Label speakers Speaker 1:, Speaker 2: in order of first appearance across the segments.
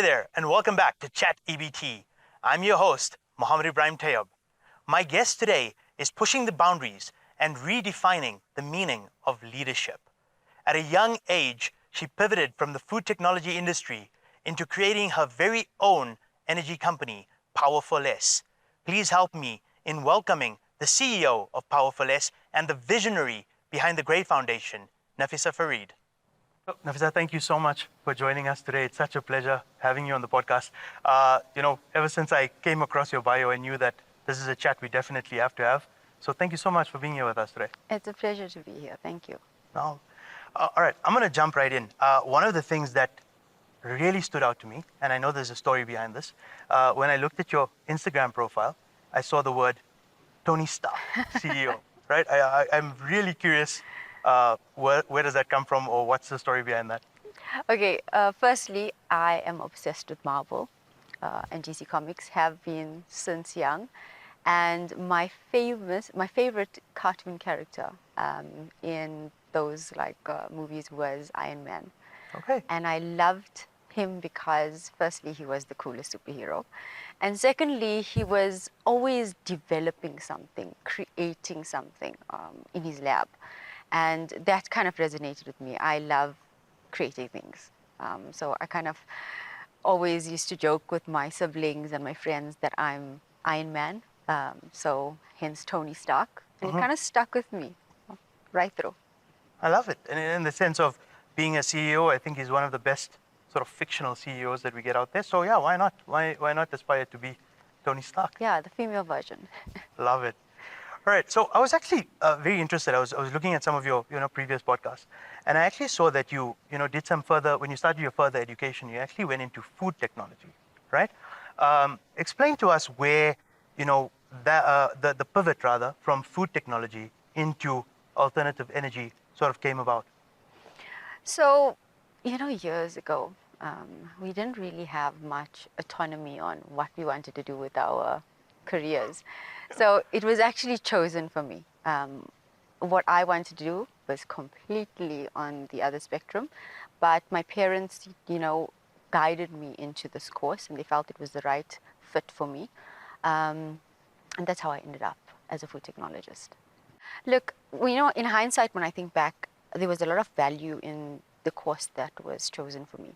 Speaker 1: there, and welcome back to Chat EbT. I'm your host, Mohamed Ebrahim Tayob. My guest today is pushing the boundaries and redefining the meaning of leadership. At a young age, she pivoted from the food technology industry into creating her very own energy company, Power for Less. Please help me in welcoming the CEO of Power for Less and the visionary behind the Great Foundation, Nafisa Fareed. Nafisa, thank you so much for joining us today. It's such a pleasure having you on the podcast. Ever since I came across your bio, I knew that this is a chat we definitely have to have. So thank you so much for being here with us today.
Speaker 2: It's a pleasure to be here. Thank you.
Speaker 1: All right, I'm going to jump right in. One of the things that really stood out to me, and I know there's a story behind this, when I looked at your Instagram profile, I saw the word Tony Stark, CEO, right? I'm really curious, where does that come from, or what's the story behind that?
Speaker 2: Okay, firstly, I am obsessed with Marvel and DC Comics, have been since young. And my favorite cartoon character in those movies was Iron Man.
Speaker 1: Okay.
Speaker 2: And I loved him because firstly, he was the coolest superhero. And secondly, he was always developing something, creating something in his lab. And that kind of resonated with me. I love creating things. So I kind of always used to joke with my siblings and my friends that I'm Iron Man. So hence Tony Stark. And it kind of stuck with me right through.
Speaker 1: I love it. And in the sense of being a CEO, I think he's one of the best sort of fictional CEOs that we get out there. So yeah, why not? Why not aspire to be Tony Stark?
Speaker 2: Yeah, the female version.
Speaker 1: Love it. All right. So I was actually very interested. I was looking at some of your previous podcasts, and I actually saw that you did some further, when you started your further education, you actually went into food technology, right? Explain to us where the pivot rather from food technology into alternative energy sort of came about.
Speaker 2: So, years ago, we didn't really have much autonomy on what we wanted to do with our careers. So it was actually chosen for me. What I wanted to do was completely on the other spectrum, but my parents, guided me into this course, and they felt it was the right fit for me. And that's how I ended up as a food technologist. Look, in hindsight, when I think back, there was a lot of value in the course that was chosen for me.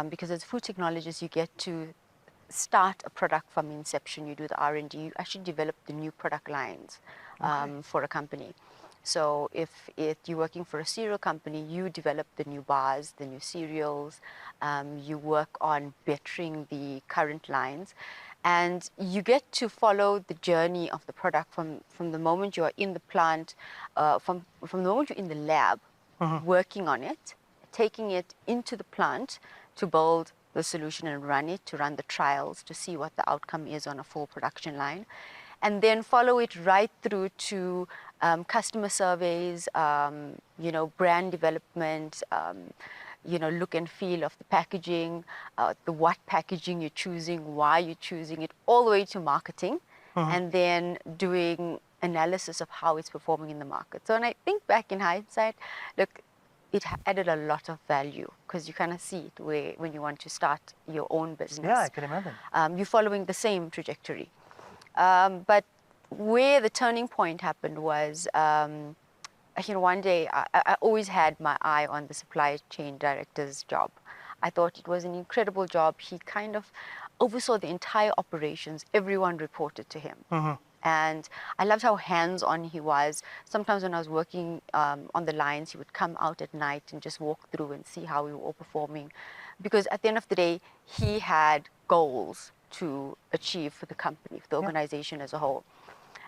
Speaker 2: Because as a food technologist, you get to start a product from inception. You do the R&D. You actually develop the new product lines for a company. So if you're working for a cereal company, you develop the new bars, the new cereals. You work on bettering the current lines. And you get to follow the journey of the product from the moment you are in the plant, from the moment you're in the lab, working on it, taking it into the plant to build the solution and run the trials to see what the outcome is on a full production line. And then follow it right through to customer surveys, brand development, look and feel of the packaging, what packaging you're choosing, why you're choosing it, all the way to marketing, and then doing analysis of how it's performing in the market. So when I think back in hindsight, look, it added a lot of value because you kind of see it when you want to start your own business.
Speaker 1: Yeah, I can imagine.
Speaker 2: You're following the same trajectory. But where the turning point happened was, one day I always had my eye on the supply chain director's job. I thought it was an incredible job. He kind of oversaw the entire operations. Everyone reported to him. And I loved how hands-on he was. Sometimes when I was working on the lines, he would come out at night and just walk through and see how we were all performing. Because at the end of the day, he had goals to achieve for the company, for the organization as a whole.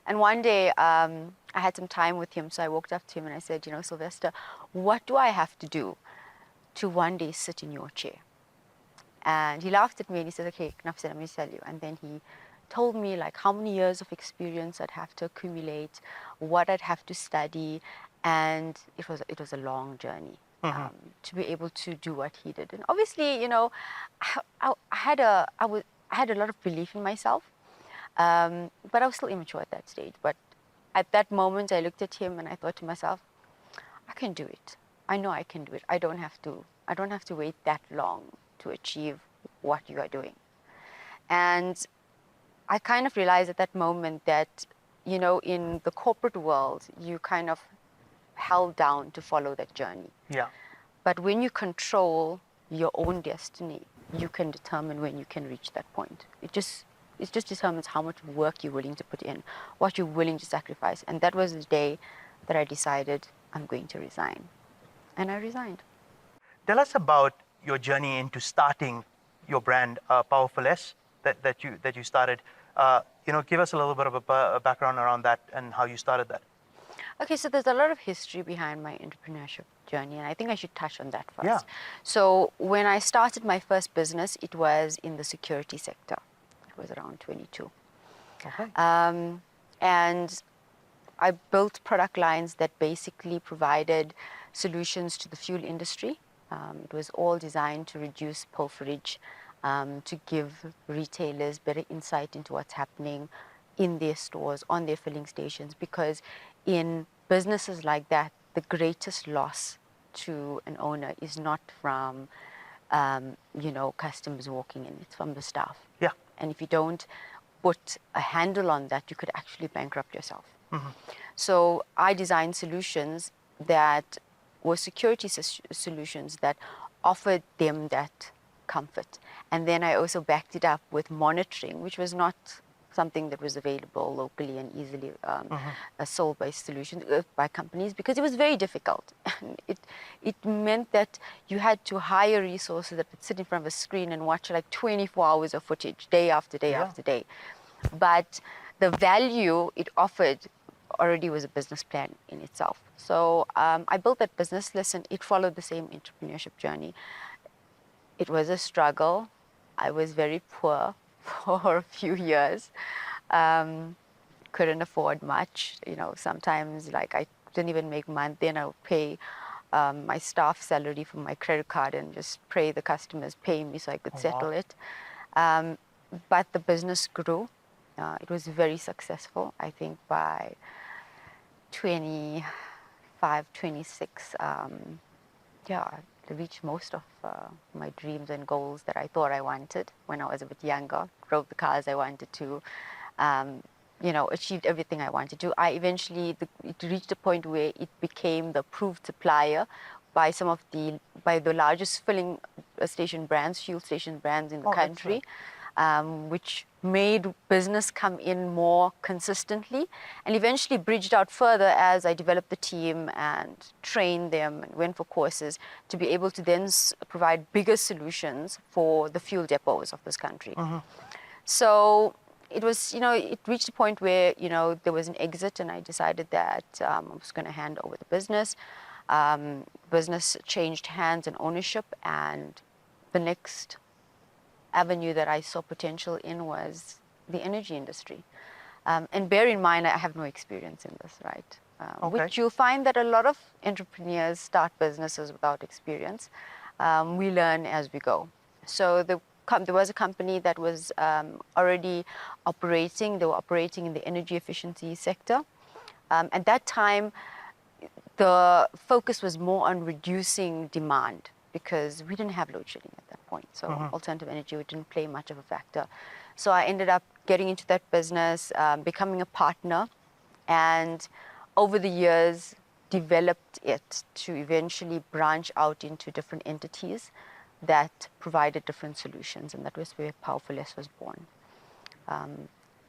Speaker 2: And one day, I had some time with him, so I walked up to him and I said, Sylvester, what do I have to do to one day sit in your chair? And he laughed at me and he said, okay, Nafisa, let me tell you. And then he told me how many years of experience I'd have to accumulate, what I'd have to study, and it was a long journey to be able to do what he did. And obviously, I had a lot of belief in myself, but I was still immature at that stage. But at that moment, I looked at him and I thought to myself, I can do it. I know I can do it. I don't have to wait that long to achieve what you are doing. And I kind of realized at that moment that, you know, in the corporate world, you kind of held down to follow that journey.
Speaker 1: Yeah.
Speaker 2: But when you control your own destiny, you can determine when you can reach that point. It just determines how much work you're willing to put in, what you're willing to sacrifice. And that was the day that I decided I'm going to resign. And I resigned.
Speaker 1: Tell us about your journey into starting your brand, Powerful S, that you started. Give us a little bit of a background around that and how you started that.
Speaker 2: Okay, so there's a lot of history behind my entrepreneurship journey, and I think I should touch on that first.
Speaker 1: Yeah.
Speaker 2: So when I started my first business, it was in the security sector. It was around 22.
Speaker 1: Okay.
Speaker 2: And I built product lines that basically provided solutions to the fuel industry. It was all designed to reduce pilferage, to give retailers better insight into what's happening in their stores, on their filling stations, because in businesses like that, the greatest loss to an owner is not from, customers walking in, it's from the staff.
Speaker 1: Yeah.
Speaker 2: And if you don't put a handle on that, you could actually bankrupt yourself.
Speaker 1: Mm-hmm.
Speaker 2: So I designed solutions that were security solutions that offered them that comfort. And then I also backed it up with monitoring, which was not something that was available locally and easily sold by solutions by companies, because it was very difficult. And it meant that you had to hire resources that would sit in front of a screen and watch like 24 hours of footage, day after day after day. But the value it offered already was a business plan in itself. So I built that business. Listen, it followed the same entrepreneurship journey. It was a struggle. I was very poor for a few years. Couldn't afford much. You know, sometimes like I didn't even make month. Then I would pay my staff salary from my credit card and just pray the customers pay me so I could settle it. But the business grew. It was very successful. I think by 25, 26, I reached most of my dreams and goals that I thought I wanted when I was a bit younger. Drove the cars I wanted to, achieved everything I wanted to. It reached a point where it became the approved supplier by by the largest filling station brands, fuel station brands in the country. Which made business come in more consistently, and eventually bridged out further as I developed the team and trained them and went for courses to be able to then provide bigger solutions for the fuel depots of this country. So it was, it reached a point where, there was an exit, and I decided that I was going to hand over the business. Business changed hands and ownership, and the next avenue that I saw potential in was the energy industry. And bear in mind, I have no experience in this, right? Which you'll find that a lot of entrepreneurs start businesses without experience. We learn as we go. So there was a company that was already operating. They were operating in the energy efficiency sector. At that time, the focus was more on reducing demand, because we didn't have load shedding at that point. So alternative energy didn't play much of a factor. So I ended up getting into that business, becoming a partner, and over the years developed it to eventually branch out into different entities that provided different solutions, and that was where Powerful S was born.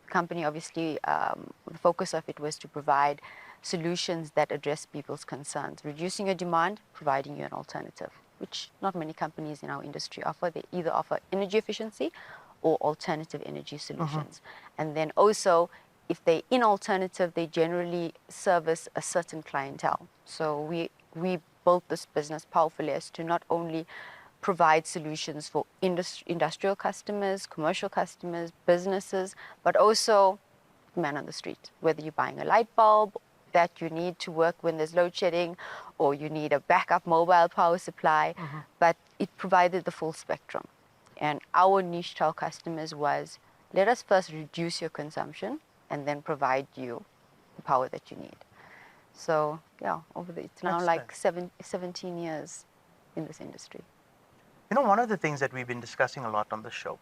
Speaker 2: Company, obviously, the focus of it was to provide solutions that address people's concerns, reducing your demand, providing you an alternative, which not many companies in our industry offer. They either offer energy efficiency or alternative energy solutions. And then also, if they're in alternative, they generally service a certain clientele. So we built this business, Powerful S, to not only provide solutions for industrial customers, commercial customers, businesses, but also man on the street, whether you're buying a light bulb that you need to work when there's load shedding, or you need a backup mobile power supply, but it provided the full spectrum. And our niche to our customers was, let us first reduce your consumption and then provide you the power that you need. So yeah, it's now like 17 years in this industry.
Speaker 1: One of the things that we've been discussing a lot on the show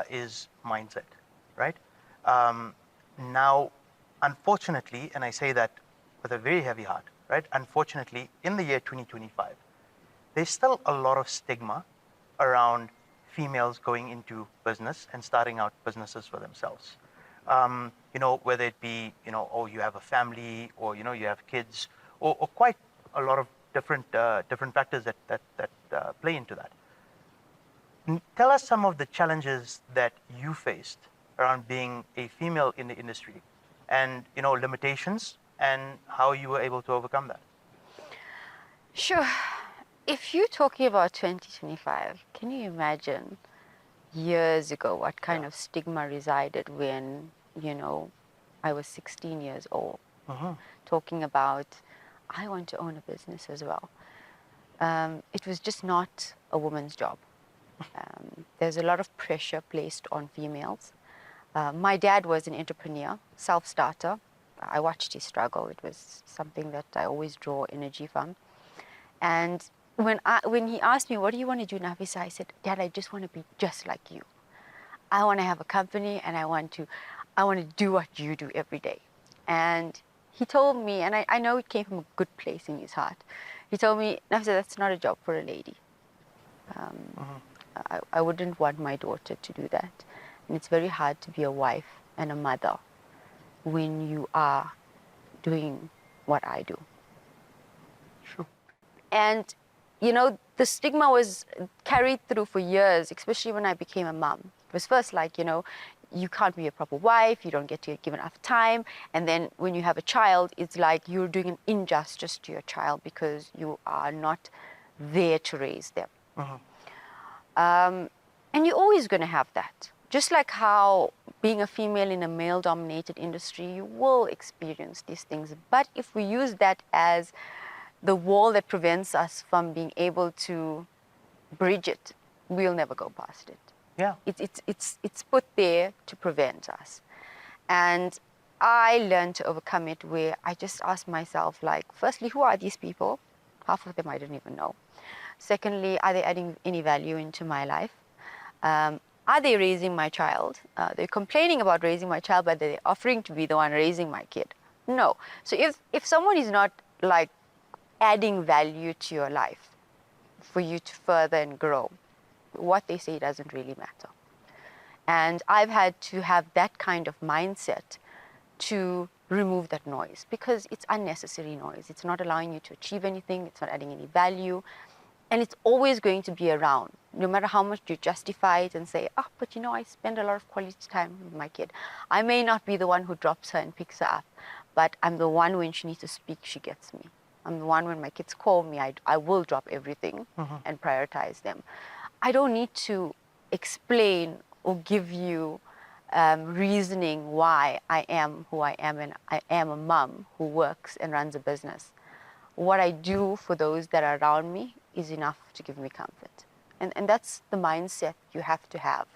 Speaker 1: is mindset, right? Now, unfortunately, and I say that with a very heavy heart, right? Unfortunately, in the year 2025, there's still a lot of stigma around females going into business and starting out businesses for themselves. Whether it be, oh, you have a family, or, you have kids, or quite a lot of different factors that play into that. Tell us some of the challenges that you faced around being a female in the industry, and limitations, and how you were able to overcome that.
Speaker 2: Sure. If you're talking about 2025, can you imagine years ago what kind of stigma resided when, I was 16 years old, talking about, I want to own a business as well. It was just not a woman's job. There's a lot of pressure placed on females. My dad was an entrepreneur, self-starter. I watched his struggle. It was something that I always draw energy from. And when he asked me, what do you want to do, Nafisa? I said, Dad, I just want to be just like you. I want to have a company, and I want to do what you do every day. And he told me, and I know it came from a good place in his heart. He told me, Nafisa, that's not a job for a lady. I wouldn't want my daughter to do that. And it's very hard to be a wife and a mother when you are doing what I do.
Speaker 1: Sure.
Speaker 2: And, the stigma was carried through for years, especially when I became a mom. It was first like, you can't be a proper wife, you don't get to give enough time. And then when you have a child, it's like you're doing an injustice to your child because you are not there to raise them. And you're always going to have that. Just like how being a female in a male-dominated industry, you will experience these things. But if we use that as the wall that prevents us from being able to bridge it, we'll never go past it.
Speaker 1: Yeah.
Speaker 2: It's put there to prevent us. And I learned to overcome it where I just asked myself, like, firstly, who are these people? Half of them I didn't even know. Secondly, are they adding any value into my life? Are they raising my child? They're complaining about raising my child, but they're offering to be the one raising my kid. No. So if someone is not like adding value to your life for you to further and grow, what they say doesn't really matter. And I've had to have that kind of mindset to remove that noise, because it's unnecessary noise. It's not allowing you to achieve anything. It's not adding any value. And it's always going to be around, no matter how much you justify it and say, but I spend a lot of quality time with my kid. I may not be the one who drops her and picks her up, but I'm the one when she needs to speak, she gets me. I'm the one when my kids call me, I will drop everything and prioritize them. I don't need to explain or give you reasoning why I am who I am, and I am a mom who works and runs a business. What I do for those that are around me is enough to give me comfort. And that's the mindset you have to have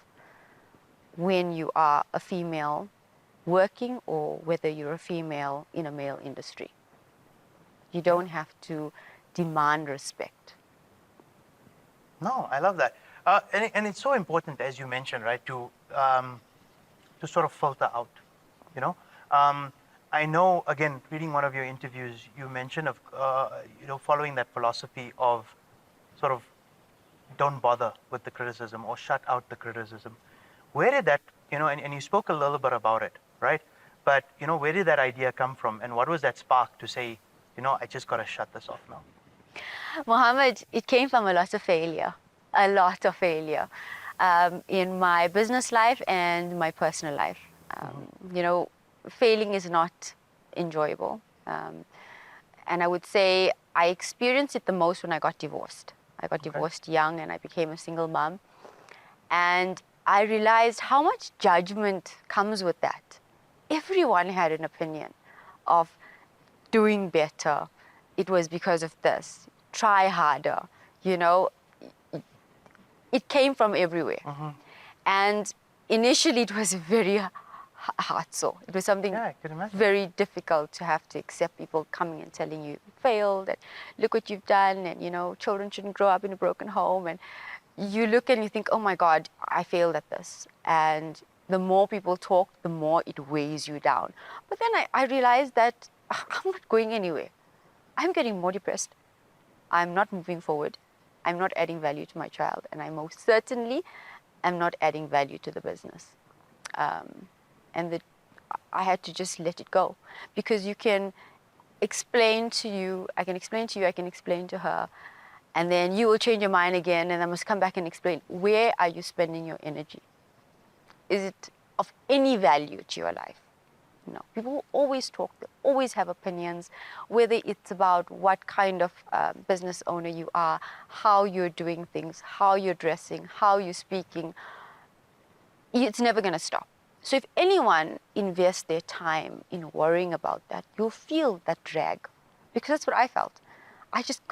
Speaker 2: when you are a female working, or whether you're a female in a male industry. You don't have to demand respect.
Speaker 1: No, I love that. And it's so important, as you mentioned, right, to sort of filter out, I know, again, reading one of your interviews, you mentioned of, following that philosophy of sort of don't bother with the criticism or shut out the criticism. Where did that, and you spoke a little bit about it, right? But, where did that idea come from? And what was that spark to say, I just got to shut this off now?
Speaker 2: Mohammed, it came from a lot of failure in my business life and my personal life. Failing is not enjoyable. And I would say I experienced it the most when I got divorced. I got divorced young, and I became a single mom. And I realized how much judgment comes with that. Everyone had an opinion of doing better. It was because of this. Try harder. It came from everywhere. And initially it was very heartsore. It was something very difficult to have to accept, people coming and telling you failed, and look what you've done, and children shouldn't grow up in a broken home, and you look and you think, oh my God, I failed at this. And the more people talk, the more it weighs you down. But then I realized that I'm not going anywhere. I'm getting more depressed. I'm not moving forward. I'm not adding value to my child. And I most certainly am not adding value to the business. And I had to just let it go. Because you can explain to you, I can explain to you, I can explain to her, and then you will change your mind again, and I must come back and explain. Where are you spending your energy? Is it of any value to your life? No. People always talk, they always have opinions, whether it's about what kind of business owner you are, how you're doing things, how you're dressing, how you're speaking. It's never going to stop. So if anyone invests their time in worrying about that, you'll feel that drag. Because that's what I felt. I just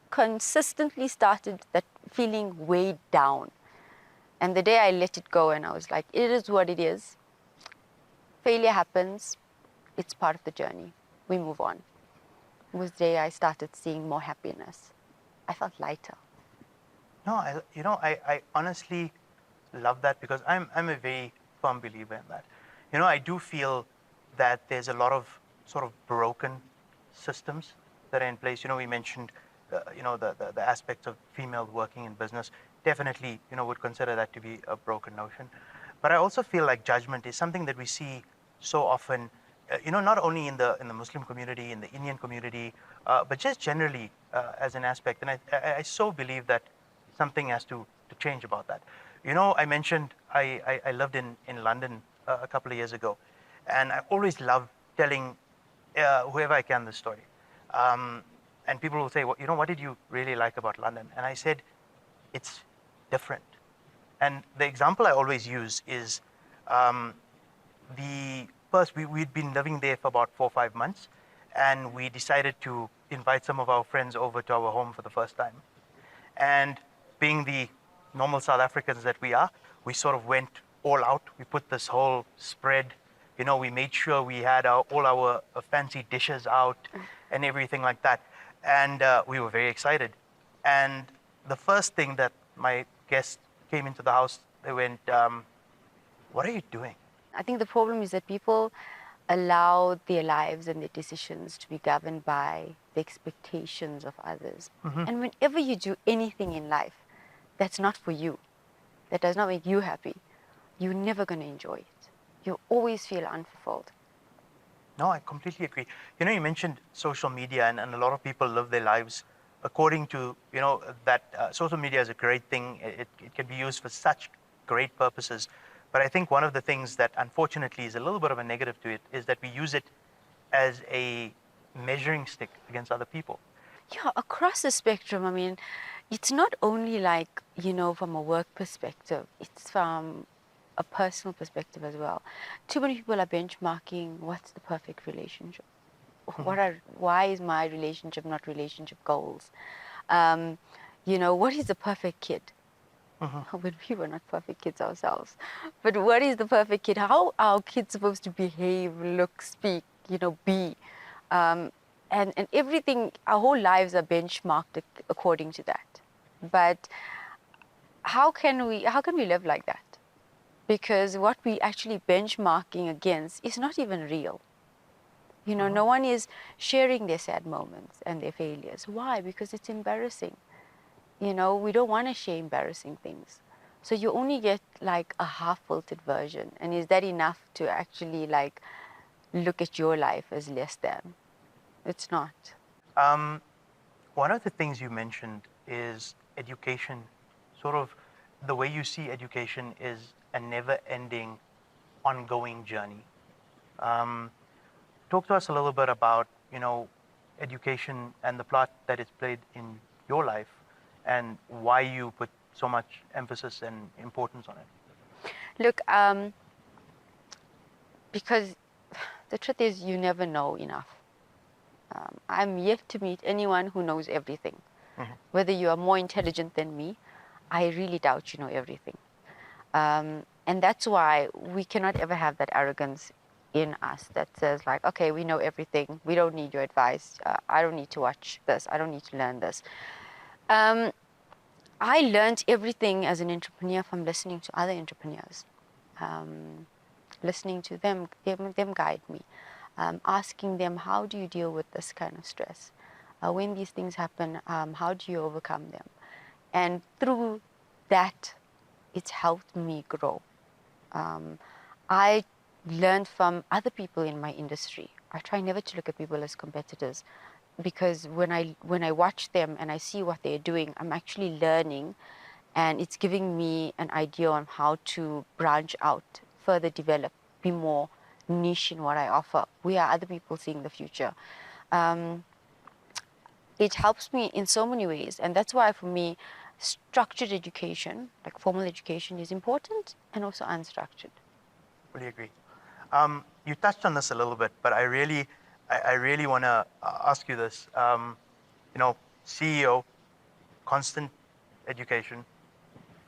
Speaker 2: consistently started that feeling weighed down. And the day I let it go and I was like, it is what it is. Failure happens. It's part of the journey. We move on. It was the day I started seeing more happiness. I felt lighter.
Speaker 1: No, I honestly love that, because I'm a very firm believer in that. I do feel that there's a lot of sort of broken systems that are in place. We mentioned, the aspects of females working in business. Definitely, would consider that to be a broken notion. But I also feel like judgment is something that we see so often, not only in the Muslim community, in the Indian community, but just generally as an aspect. And I so believe that something has to change about that. I mentioned I lived in London a couple of years ago, and I always love telling whoever I can this story. And people will say, well, what did you really like about London? And I said, it's different. And the example I always use is we'd been living there for about 4 or 5 months, and we decided to invite some of our friends over to our home for the first time. And being the normal South Africans that we are, we sort of went all out. We put this whole spread, we made sure we had all our fancy dishes out and everything like that. And we were very excited. And the first thing that my guests came into the house, they went, what are you doing?
Speaker 2: I think the problem is that people allow their lives and their decisions to be governed by the expectations of others.
Speaker 1: Mm-hmm.
Speaker 2: And whenever you do anything in life that's not for you, that does not make you happy, you're never going to enjoy it. You'll always feel unfulfilled.
Speaker 1: No, I completely agree. You mentioned social media, and a lot of people live their lives according to, that social media is a great thing. It can be used for such great purposes. But I think one of the things that unfortunately is a little bit of a negative to it is that we use it as a measuring stick against other people.
Speaker 2: Yeah, across the spectrum. I mean, it's not only like, from a work perspective, it's from a personal perspective as well. Too many people are benchmarking what's the perfect relationship. Why is my relationship not relationship goals? What is the perfect kid?
Speaker 1: Mm-hmm.
Speaker 2: But we were not perfect kids ourselves. But what is the perfect kid? How are kids supposed to behave, look, speak, be? And everything, our whole lives are benchmarked according to that. But how can we live like that? Because what we actually benchmarking against is not even real. No one is sharing their sad moments and their failures. Why? Because it's embarrassing. We don't want to share embarrassing things. So you only get like a half-filtered version. And is that enough to actually like look at your life as less than? It's not.
Speaker 1: One of the things you mentioned is education. Sort of the way you see education is a never-ending, ongoing journey. Talk to us a little bit about, education and the part that it's played in your life, and why you put so much emphasis and importance on it.
Speaker 2: Look, because the truth is you never know enough. I'm yet to meet anyone who knows everything.
Speaker 1: Mm-hmm.
Speaker 2: Whether you are more intelligent than me, I really doubt you know everything. And that's why we cannot ever have that arrogance in us that says like, okay, we know everything. We don't need your advice. I don't need to watch this. I don't need to learn this. I learned everything as an entrepreneur from listening to other entrepreneurs, listening to them guide me, asking them, how do you deal with this kind of stress? When these things happen, how do you overcome them? And through that, it's helped me grow. I learned from other people in my industry. I try never to look at people as competitors, because when I watch them and I see what they're doing, I'm actually learning, and it's giving me an idea on how to branch out, further develop, be more niche in what I offer. We are other people seeing the future. It helps me in so many ways, and that's why for me, structured education, like formal education, is important, and also unstructured.
Speaker 1: Fully agree. You touched on this a little bit, but I really want to ask you this. CEO, constant education,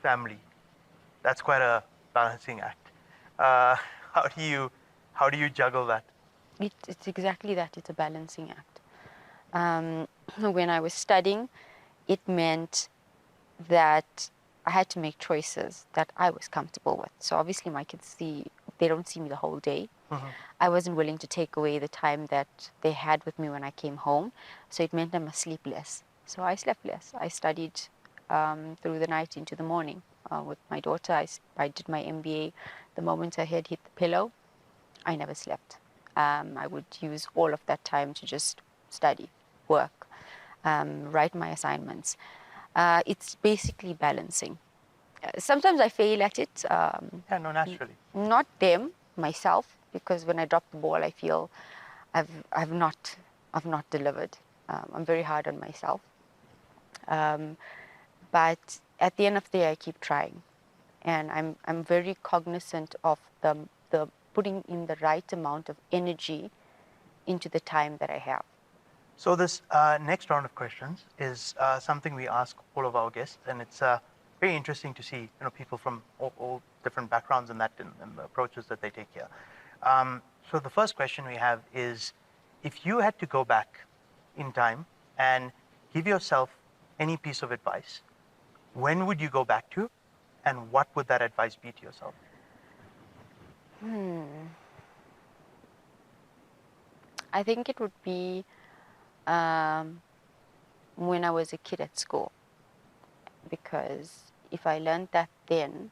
Speaker 1: family. That's quite a balancing act. Uh, how do you juggle that?
Speaker 2: It's exactly that. It's a balancing act. When I was studying, it meant that I had to make choices that I was comfortable with. So obviously my kids they don't see me the whole day.
Speaker 1: Mm-hmm.
Speaker 2: I wasn't willing to take away the time that they had with me when I came home. So it meant I must sleep less. So I slept less. I studied through the night into the morning with my daughter. I did my MBA. The moment her head hit the pillow, I never slept. I would use all of that time to just study, work, write my assignments. It's basically balancing. Sometimes I fail at it.
Speaker 1: Yeah, no, naturally.
Speaker 2: Not them, myself, because when I drop the ball, I feel I've not delivered. I'm very hard on myself. But at the end of the day, I keep trying, and I'm very cognizant of the putting in the right amount of energy into the time that I have.
Speaker 1: So this next round of questions is something we ask all of our guests, and it's very interesting to see people from all different backgrounds and the approaches that they take here. So the first question we have is, if you had to go back in time and give yourself any piece of advice, when would you go back to, and what would that advice be to yourself?
Speaker 2: I think it would be when I was a kid at school, because if I learned that then,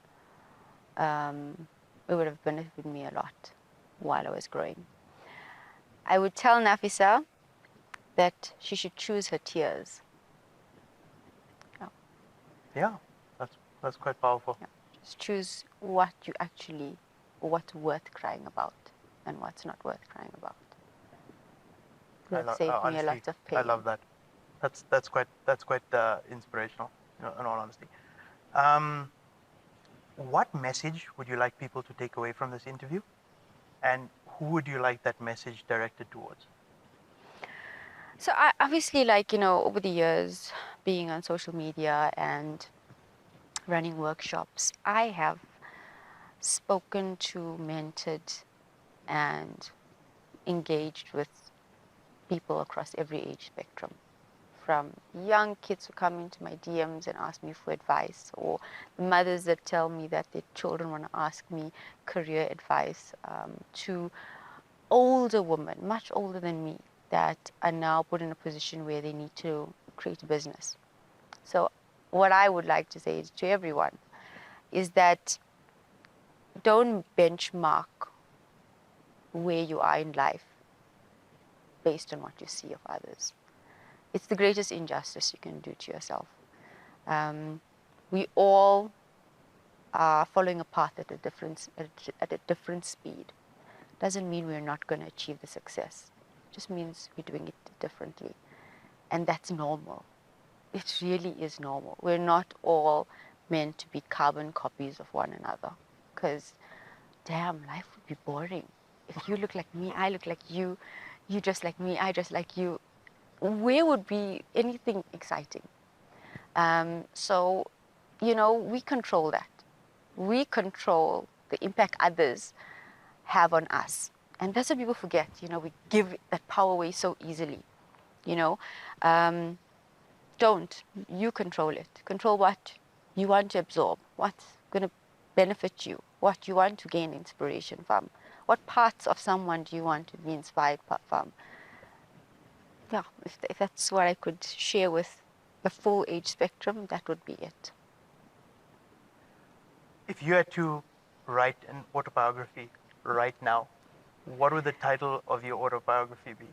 Speaker 2: it would have benefited me a lot while I was growing. I would tell Nafisa that she should choose her tears.
Speaker 1: Yeah, that's quite powerful.
Speaker 2: Yeah. Just choose what's worth crying about and what's not worth crying about. That saved me
Speaker 1: Honestly,
Speaker 2: a lot of pain.
Speaker 1: I love that. That's quite inspirational, in all honesty. What message would you like people to take away from this interview, and who would you like that message directed towards?
Speaker 2: So I obviously, over the years, being on social media and running workshops, I have spoken to, mentored, and engaged with people across every age spectrum, from young kids who come into my DMs and ask me for advice, or mothers that tell me that their children want to ask me career advice, to older women, much older than me, that are now put in a position where they need to create a business. So what I would like to say to everyone is that don't benchmark where you are in life based on what you see of others. It's the greatest injustice you can do to yourself. We all are following a path at a different speed. Doesn't mean we're not going to achieve the success. It just means we're doing it differently. And that's normal. It really is normal. We're not all meant to be carbon copies of one another. Because, damn, life would be boring. If you look like me, I look like you dress like me, I dress like you, where would be anything exciting? So, we control that. We control the impact others have on us. And that's what people forget. We give that power away so easily. Don't. You control it. Control what you want to absorb, what's going to benefit you, what you want to gain inspiration from, what parts of someone do you want to be inspired from. Yeah, if that's what I could share with the full age spectrum, that would be it.
Speaker 1: If you had to write an autobiography right now, what would the title of your autobiography be?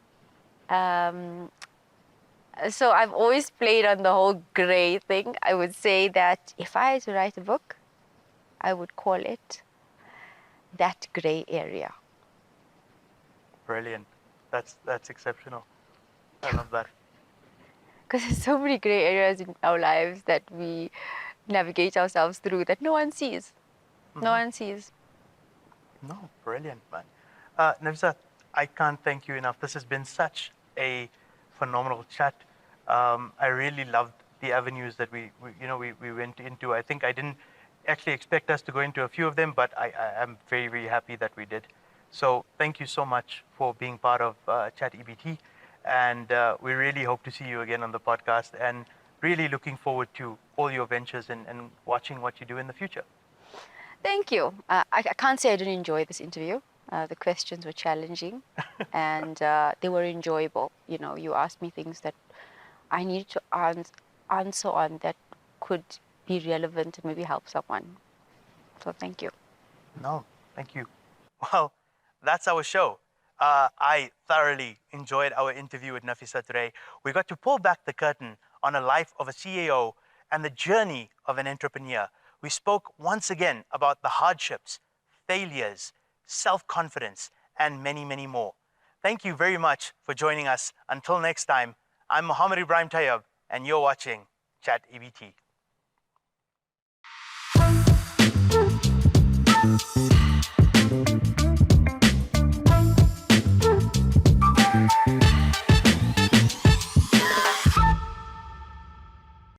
Speaker 2: So I've always played on the whole gray thing. I would say that if I had to write a book, I would call it That Gray Area.
Speaker 1: Brilliant. That's exceptional. I love that.
Speaker 2: Because there's so many gray areas in our lives that we navigate ourselves through that no one sees. No one sees.
Speaker 1: No, brilliant, man. Nafisa, I can't thank you enough. This has been such a phenomenal chat. I really loved the avenues that we went into. I think I didn't actually expect us to go into a few of them, but I am very, very happy that we did. So thank you so much for being part of Chat EBT. And we really hope to see you again on the podcast, and really looking forward to all your ventures and watching what you do in the future.
Speaker 2: Thank you. I can't say I didn't enjoy this interview. The questions were challenging and they were enjoyable. You know, you asked me things that I needed to answer on that could be relevant and maybe help someone. So thank you.
Speaker 1: No, thank you. Well, that's our show. I thoroughly enjoyed our interview with Nafisa today. We got to pull back the curtain on a life of a CEO and the journey of an entrepreneur. We spoke once again about the hardships, failures, self-confidence, and many, many more. Thank you very much for joining us. Until next time, I'm Mohamed Ebrahim Tayob, and you're watching Chat EBT.